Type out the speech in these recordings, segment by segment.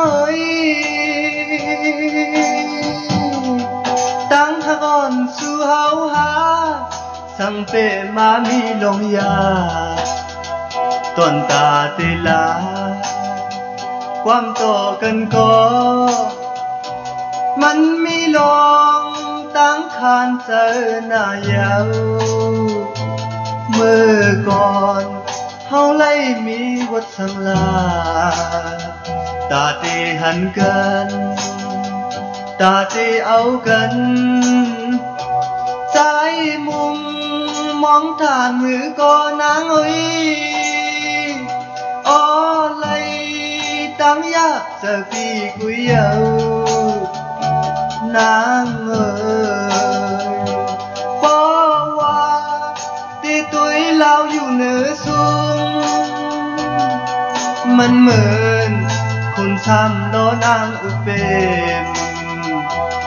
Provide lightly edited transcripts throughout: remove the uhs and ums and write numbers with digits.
เอ้ยตั้งหักอ่อนสู่เฮาหาสังเปมามีลงยาต้นตาติลาความต่อกันก็มันมีลองตั้งคานเจอหน้ายาวเมื่อก่อนเฮาไล่มีวัดสังลาตาตีหันกันตาตีเอากันใจมุงมองทานมือก็นางเอ้ยอ้อไล่ตั้งยากจะพี่กุยเยานางเอ้ยบอกว่าตีตุยเราอยู่เหนือสูงมันเหมือนคุณช้ำโลนางอุเปม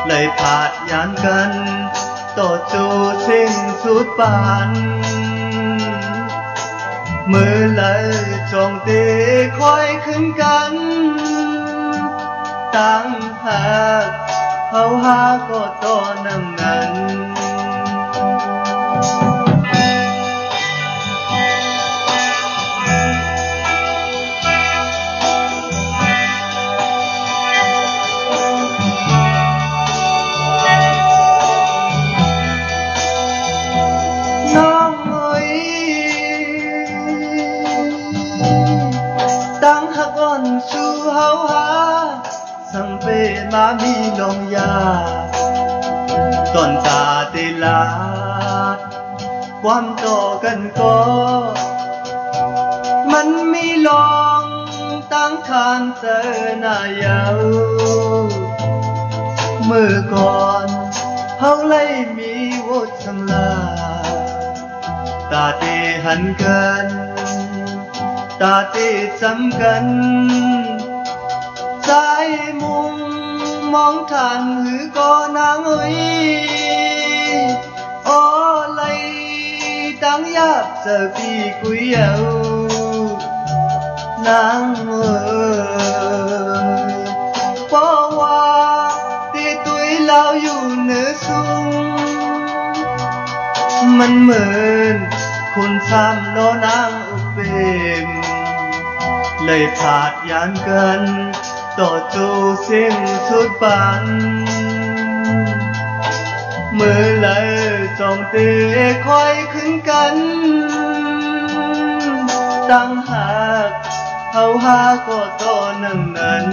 เลยผาดยานกันต่อจูสิ้นสุดปานมือเลยจงตีคอยขึ้นกันตั้งหากเฮาหาก็ต่อนำนั้นตั้งหักอ่อนสู่เฮาหาสังเปมามีลงยาต้นตาติลาความต่อกันก็มันมีลองตั้งคานเจอหน้ายาวเมื่อก่อนเฮาไล่มีวุฒิสังลาตาตีหันกันตาตีจำกันใจมุงมองทานหือก็นางเอ้ยอ้อไล่ตั้งยากจะพี่กุยเยานางเอ้ยบอกว่าตีตุยเราอยู่เหนือสูงมันเหมือนคุณช้ำโลนางอุเปมเลยผาดยานกันต่อจูสิ้นสุดปานมือเลยจงตีคอยขึ้นกันตั้งหากเฮาหาก็ต่อนั่งนั้น